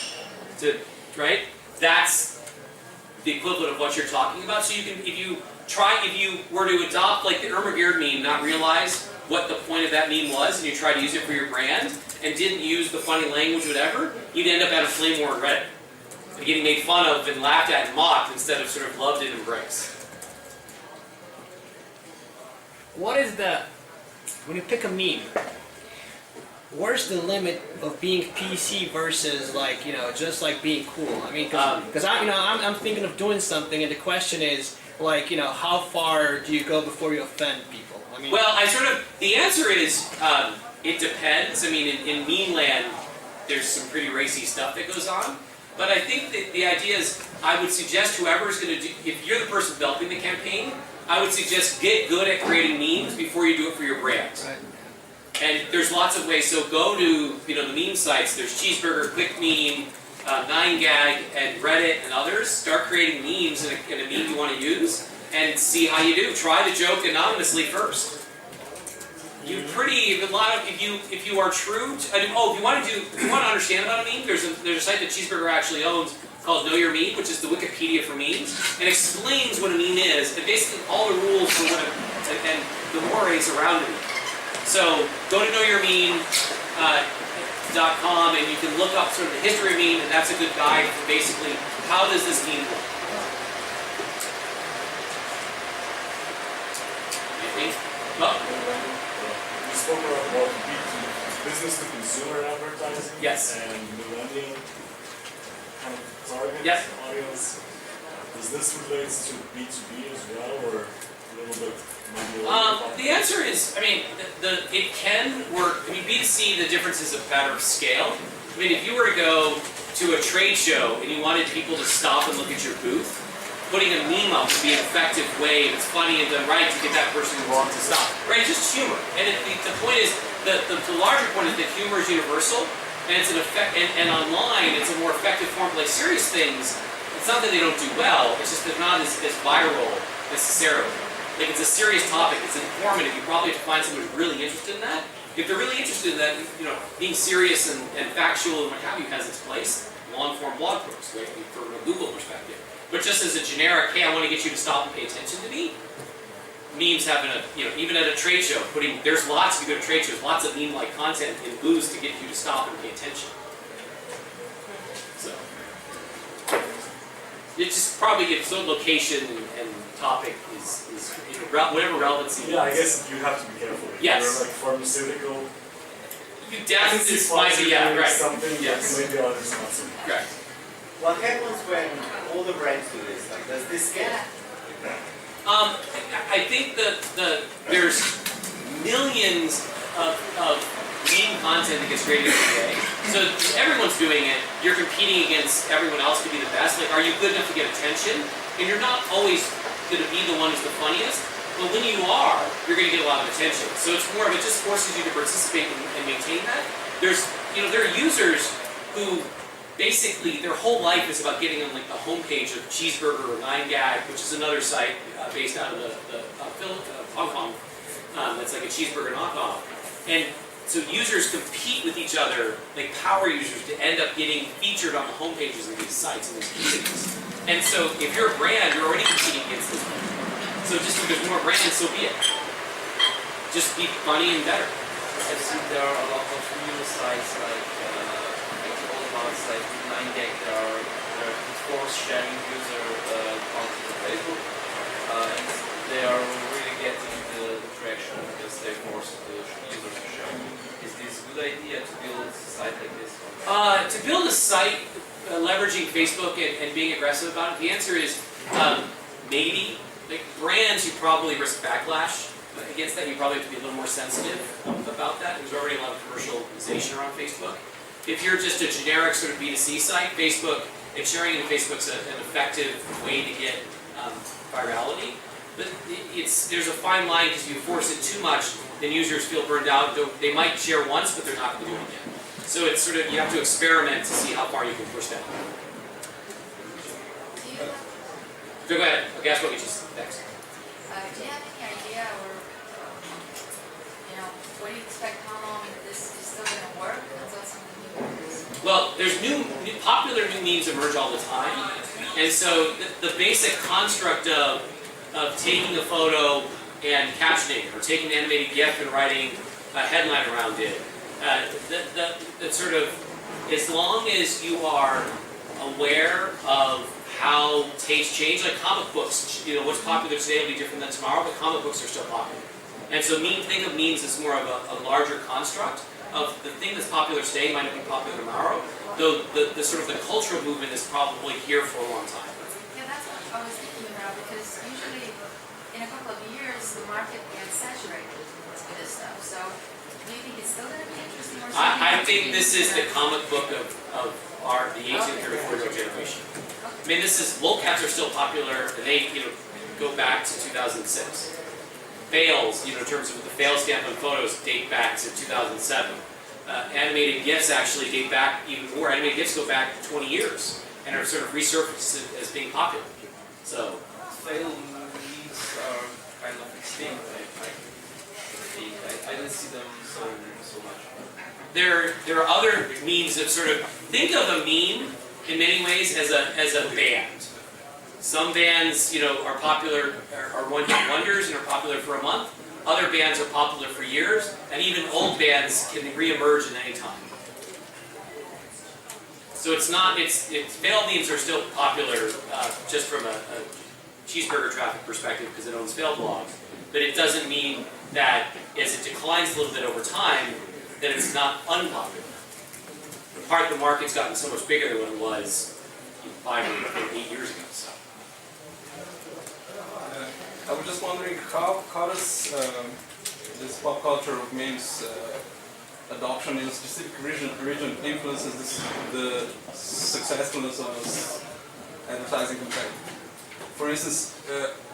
right? That's the equivalent of what you're talking about. So you can, if you were to adopt like the Irma Beard meme, not realize what the point of that meme was, and you try to use it for your brand, and didn't use the funny language, whatever, you'd end up at a flame war on Reddit. Getting made fun of and laughed at and mocked instead of sort of loved and embraced. What is when you pick a meme, where's the limit of being PC versus like, just like being cool? I mean, because I'm thinking of doing something, and the question is like, how far do you go before you offend people? I mean, well, the answer is, it depends. I mean, in meme land, there's some pretty racy stuff that goes on. But I think that the idea is, I would suggest whoever's going to do, if you're the person developing the campaign, I would suggest get good at creating memes before you do it for your brand. right. And there's lots of ways. So go to the meme sites. There's Cheezburger, Quick Meme, 9gag, and Reddit, and others. Start creating memes in a meme you want to use, and see how you do. Try the joke anonymously first. If you are true to, if you want to understand about a meme, there's a site that Cheezburger actually owns called Know Your Meme, which is the Wikipedia for memes, and explains what a meme is, and basically all the rules for what and the mores around it. So go to knowyourmeme.com, and you can look up sort of the history of meme, and that's a good guide for basically how does this meme work. Anything? Oh. You spoke about business to consumer advertising. Yes. And millennial kind of target audience. Does this relate to B2B as well, or a little bit maybe? The answer is, I mean, it can work. I mean, B2C, the difference is a matter of scale. I mean, if you were to go to a trade show and you wanted people to stop and look at your booth, putting a meme up would be an effective way, if it's funny and done right, to get that person to stop. Right? It's just humor. And the point is, the larger point is that humor is universal, and it's and online, it's a more effective form. Like serious things, it's not that they don't do well, it's just they're not as viral necessarily. Like it's a serious topic, it's informative, you probably have to find someone who's really interested in that. If they're really interested in that, being serious and factual and what have you has its place. Long-form blog posts, right, from a Google perspective. But just as a generic, hey, I want to get you to stop and pay attention to me, memes having even at a trade show, there's lots, if you go to trade shows, lots of meme-like content in booths to get you to stop and pay attention. So, it's just probably, location and topic is whatever relevancy. Yeah, I guess you have to be careful. Yes. You're like pharmaceutical. You definitely, this might be, right. Something, yes. maybe others not so. Correct. What happens when all the brands do this? Like, does this scale? I think that there's millions of meme content that gets created every day. So everyone's doing it. You're competing against everyone else to be the best. Like, are you good enough to get attention? And you're not always going to be the one who's the funniest. But when you are, you're going to get a lot of attention. So it's more of it just forces you to participate and maintain that. There are users who basically their whole life is about getting on like the homepage of Cheezburger or 9gag, which is another site based out of Hong Kong. That's like a cheeseburger knockoff. And so users compete with each other, like power users, to end up getting featured on the homepages of these sites and these communities. And so if you're a brand, you're already competing against this. So just because more brands, so be it. Just be funny and better. I've seen there are a lot of new sites like like 9gag, they're force sharing user content on Facebook, and they are really getting the traction because they force the users to share. Is this a good idea to build a site like this? To build a site leveraging Facebook and being aggressive about it, the answer is maybe. Like brands, you probably risk backlash. against that. You probably have to be a little more sensitive about that. There's already a lot of commercialization around Facebook. If you're just a generic sort of B2C site, Facebook, and sharing in Facebook's an effective way to get virality. But there's a fine line because if you force it too much, then users feel burned out. They might share once, but they're not going to do it again. So it's sort of, you have to experiment to see how far you can push that. So go ahead. Okay, ask what we just next. Do you have any idea or, what do you expect, how long this is still going to work until something new happens? Well, there's popular new memes emerge all the time. And so the basic construct of taking a photo and captioning it, or taking an animated GIF and writing a headline around it, that sort of, as long as you are aware of how tastes change, like comic books, what's popular today will be different than tomorrow, but comic books are still popular. And so think of memes as more of a larger construct of the thing that's popular today might not be popular tomorrow, though the sort of the cultural movement is probably here for a long time. Yeah, that's what I was thinking about, because usually in a couple of years the market gets saturated with this stuff. So do you think it's still going to be interesting? Or I think this is the comic book of the 1834-year-old generation. I mean, lolcats are still popular, and they go back to 2006. Fails, in terms of the fail stamp on photos, date back to 2007. Animated GIFs actually date back even more. Animated GIFs go back 20 years and are sort of resurfaced as being popular. So, Fail memes are kind of extinct. I don't see them so much. there are other memes that sort of think of a meme in many ways as a band. Some bands, are popular, are one-hit wonders and are popular for a month. Other bands are popular for years, and even old bands can re-emerge at any time. So failed memes are still popular just from a Cheezburger traffic perspective because it owns failed blogs. But it doesn't mean that as it declines a little bit over time, that it's not unpopular. In part, the market's gotten so much bigger than what it was 5 or 8 years ago. So. I was just wondering how does this pop culture of memes adoption in a specific region influences the successfulness of this advertising campaign. For instance,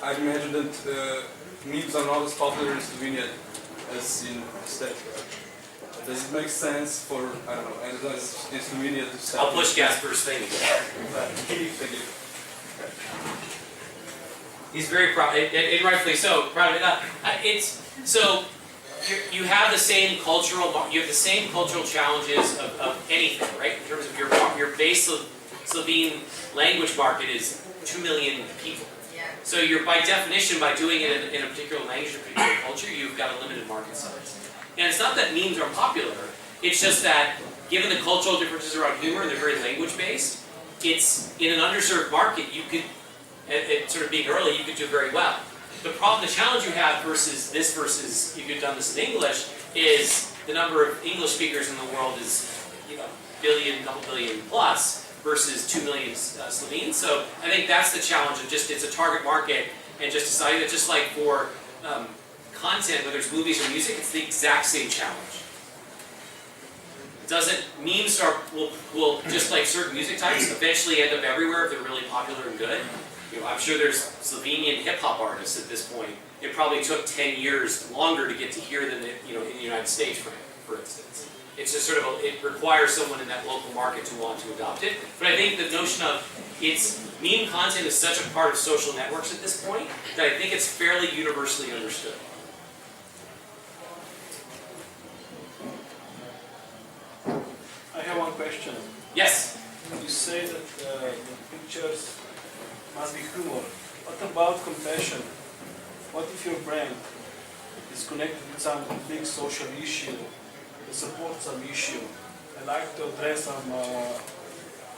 I'd imagine that memes are not as popular in Slovenia as in the States. Does it make sense for, advertisers in Slovenia to start? I'll push Gasper's thing again. Thank you. He's very proud, and rightfully so, proud of it. You have the same cultural challenges of anything, right? In terms of your base Slovene language market is 2 million people. Yeah. So you're by definition, by doing it in a particular language or particular culture, you've got a limited market size. And it's not that memes are popular. It's just that given the cultural differences around humor, and they're very language based. It's in an underserved market. You could. It sort of being early, you could do very well. The challenge you have versus if you've done this in English, is the number of English speakers in the world is, couple billion plus versus 2 million Slovenes. So I think that's the challenge of it's a target market and just deciding that just like for content, whether it's movies or music, it's the exact same challenge. Memes will just like certain music types eventually end up everywhere if they're really popular and good. I'm sure there's Slovenian hip-hop artists at this point. It probably took 10 years longer to get to hear than in the United States, for instance. It's just sort of it requires someone in that local market to want to adopt it. But I think the notion of meme content is such a part of social networks at this point that I think it's fairly universally understood. I have one question. Yes. You say that the pictures must be humor. What about compassion? What if your brand is connected with some big social issue, that supports some issue? I'd like to address some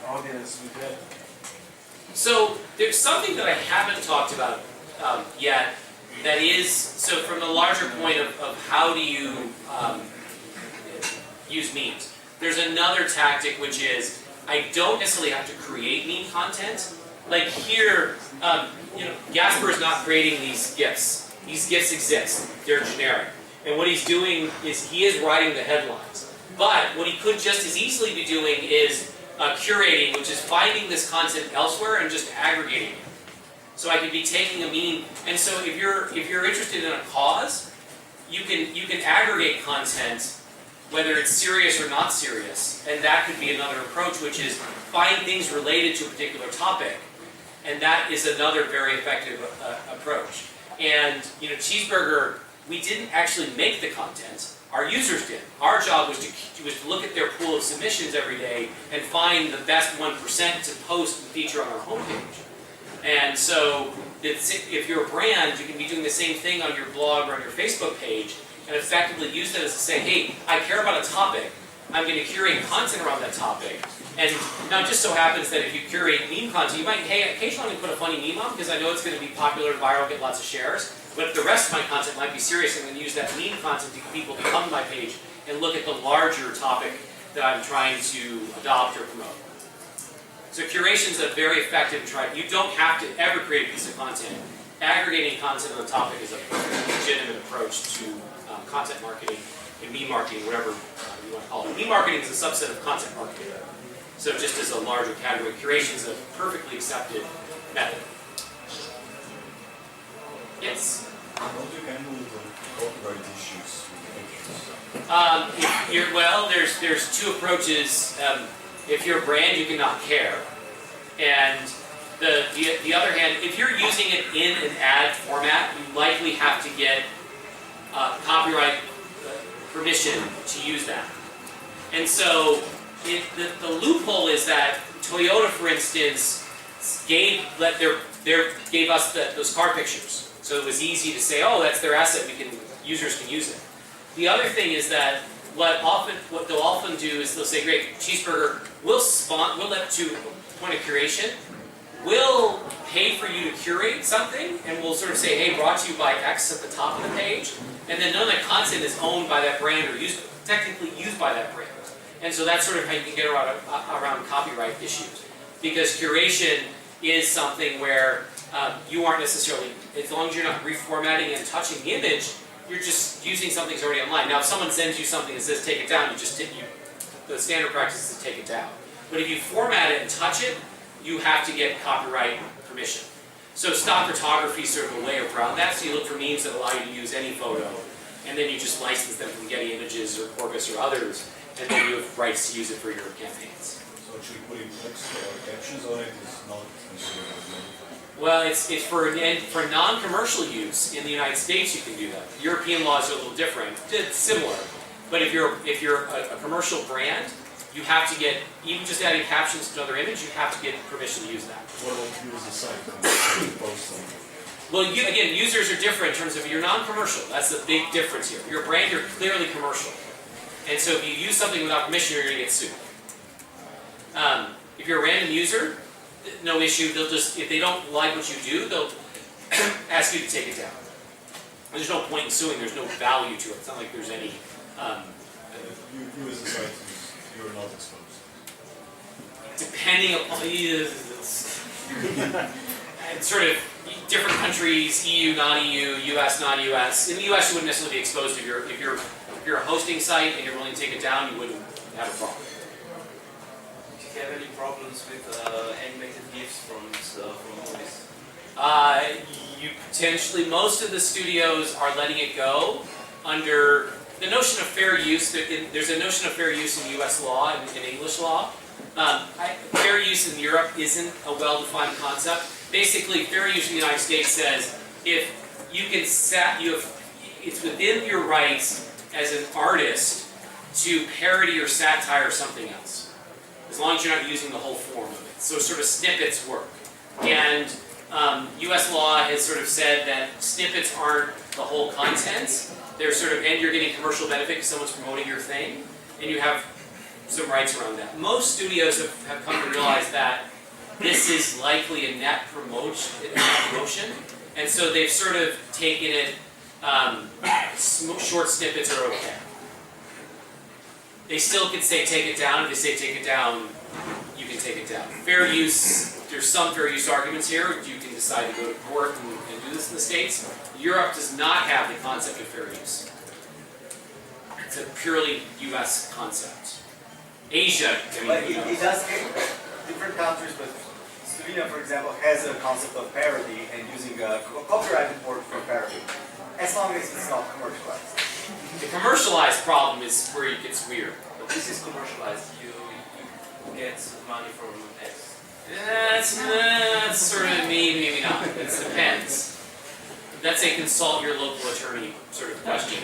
audience with that. So there's something that I haven't talked about yet that is, so from the larger point of how do you use memes. There's another tactic which is, I don't necessarily have to create meme content. Like here, Gasper is not creating these GIFs. These GIFs exist. They're generic. And what he's doing is he is writing the headlines. But what he could just as easily be doing is curating, which is finding this content elsewhere and just aggregating it. So I could be taking a meme, and so if you're interested in a cause, you can aggregate content, whether it's serious or not serious, and that could be another approach, which is find things related to a particular topic, and that is another very effective approach. And Cheezburger, we didn't actually make the content. Our users did. Our job was to look at their pool of submissions every day and find the best 1% to post and feature on our homepage. And so, if you're a brand, you can be doing the same thing on your blog or on your Facebook page, and effectively use that as to say, hey, I care about a topic, I'm going to curate content around that topic. And now it just so happens that if you curate meme content, you might, hey, occasionally I'm going to put a funny meme on because I know it's going to be popular, viral, get lots of shares. But the rest of my content might be serious, I'm going to use that meme content to get people to come to my page and look at the larger topic that I'm trying to adopt or promote. So curation is a very effective try. You don't have to ever create a piece of content. Aggregating content on the topic is a legitimate approach to content marketing and meme marketing, whatever you want to call it. Meme marketing is a subset of content marketing. So just as a larger category, curation is a perfectly accepted method. Yes? How do you handle the copyright issues with pictures? Well, there's two approaches. If you're a brand, you cannot care. And the other hand, if you're using it in an ad format, you likely have to get copyright permission to use that. And so the loophole is that Toyota, for instance, gave us those car pictures. So it was easy to say, oh, that's their asset, users can use it. The other thing is that what they'll often do is they'll say, great, Cheezburger, we'll let to point of curation, we'll pay for you to curate something, and we'll sort of say, hey, brought to you by X at the top of the page, and then none of that content is owned by that brand or technically used by that brand. And so that's sort of how you can get around copyright issues. Because curation is something where you aren't necessarily, as long as you're not reformatting and touching the image, you're just using something that's already online. Now, if someone sends you something that says take it down, the standard practice is to take it down. But if you format it and touch it, you have to get copyright permission. So stock photography is sort of a way around that. So you look for memes that allow you to use any photo, and then you just license them from Getty Images or Corpus or others, and then you have rights to use it for your campaigns. So actually putting text or captions on it is not considered as modified? Well, it's for non-commercial use in the United States you can do that. European laws are a little different. It's similar, but if you're a commercial brand, you have to get, even just adding captions to another image, you have to get permission to use that. What about use the site and post them? Well, again, users are different in terms of you're non-commercial. That's the big difference here. You're a brand, you're clearly commercial, and so if you use something without permission, you're going to get sued. If you're a random user, no issue. They'll just, if they don't like what you do, they'll ask you to take it down. There's no point in suing. There's no value to it. It's not like there's any. You as a site, you're not exposed. Depending upon it's sort of different countries, EU, non-EU, US, non-US. In the US, you wouldn't necessarily be exposed if you're a hosting site and you're willing to take it down. You wouldn't have a problem. Do you have any problems with animated GIFs from movies? You potentially, most of the studios are letting it go under the notion of fair use. There's a notion of fair use in U.S. law and in English law. Fair use in Europe isn't a well-defined concept. Basically, fair use in the United States says if you can it's within your rights as an artist to parody or satire something else, as long as you're not using the whole form of it. So sort of snippets work. And U.S. law has sort of said that snippets aren't the whole content. They're sort of, and you're getting commercial benefit because someone's promoting your thing, and you have some rights around that. Most studios have come to realize that this is likely a net promotion, and so they've sort of taken it, short snippets are okay. They still can say take it down. If they say take it down, you can take it down. Fair use there's some fair use arguments here. You can decide to go to court and do this in the States. Europe does not have the concept of fair use. It's a purely US concept. Asia, I mean, But who knows? it does get different countries, but Slovenia, for example, has a concept of parody and using a copyrighted word for parody, as long as it's not commercialized. The commercialized problem is where it gets weird. But this is commercialized. You get money from X. That's sort of maybe not. It depends. That's a consult your local attorney sort of question.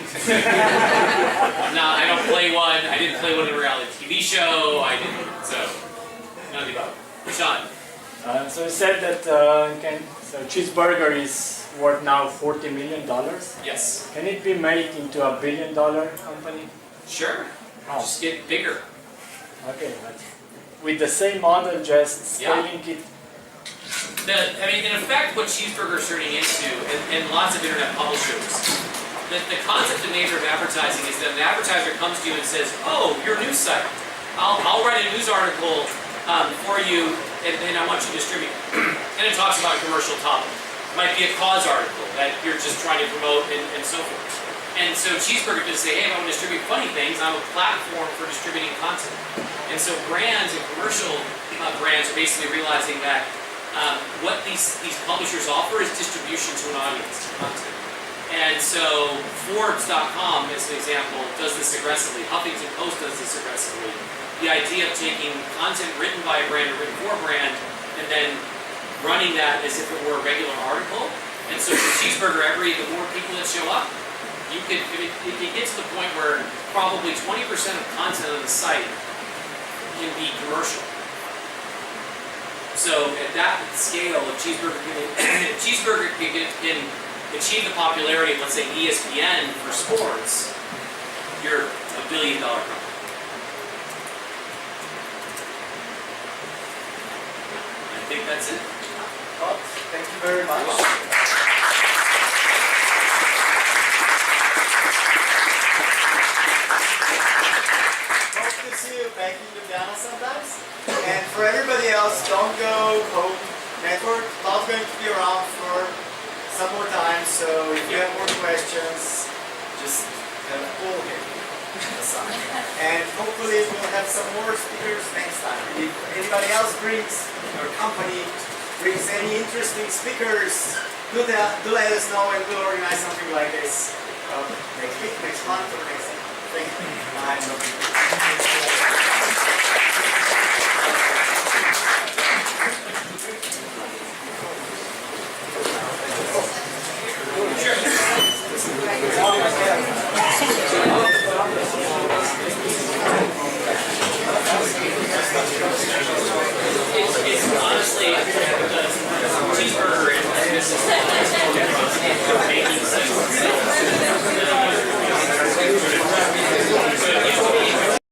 I don't play one. I didn't play one in a reality TV show. I didn't. So, none of the above. Sean. So you said that so Cheezburger is worth now $40 million. Yes. Can it be made into $1 billion company? Sure. Oh. Just get bigger. Okay, but with the same model, just scaling it. In effect, what Cheezburger is turning into, and lots of internet publishers, the concept and nature of advertising is that an advertiser comes to you and says, "Oh, your news site. I'll write a news article for you, and I want you to distribute." And it talks about a commercial topic. It might be a cause article that you're just trying to promote, and so forth. And so Cheezburger could say, "Hey, I want to distribute funny things. I'm a platform for distributing content." And so brands and commercial brands are basically realizing that what these publishers offer is distribution to an audience, to content. And so Forbes.com, as an example, does this aggressively. Huffington Post does this aggressively. The idea of taking content written by a brand or written for a brand and then running that as if it were a regular article. And so for Cheezburger, the more people that show up, you could, if you get to the point where probably 20% of content on the site can be commercial. So at that scale, if Cheezburger can achieve the popularity of, let's say, ESPN for sports, you're $1 billion company. I think that's it. Well, thank you very much. Hope to see you back in Ljubljana sometimes. And for everybody else, don't go home. Network not going to be around for some more time, so if you have more questions, just have a pull here aside. And hopefully we'll have some more speakers next time. If anybody else brings, or company brings any interesting speakers, do let us know and we'll organize something like this next week, next month, or next year. Thank you.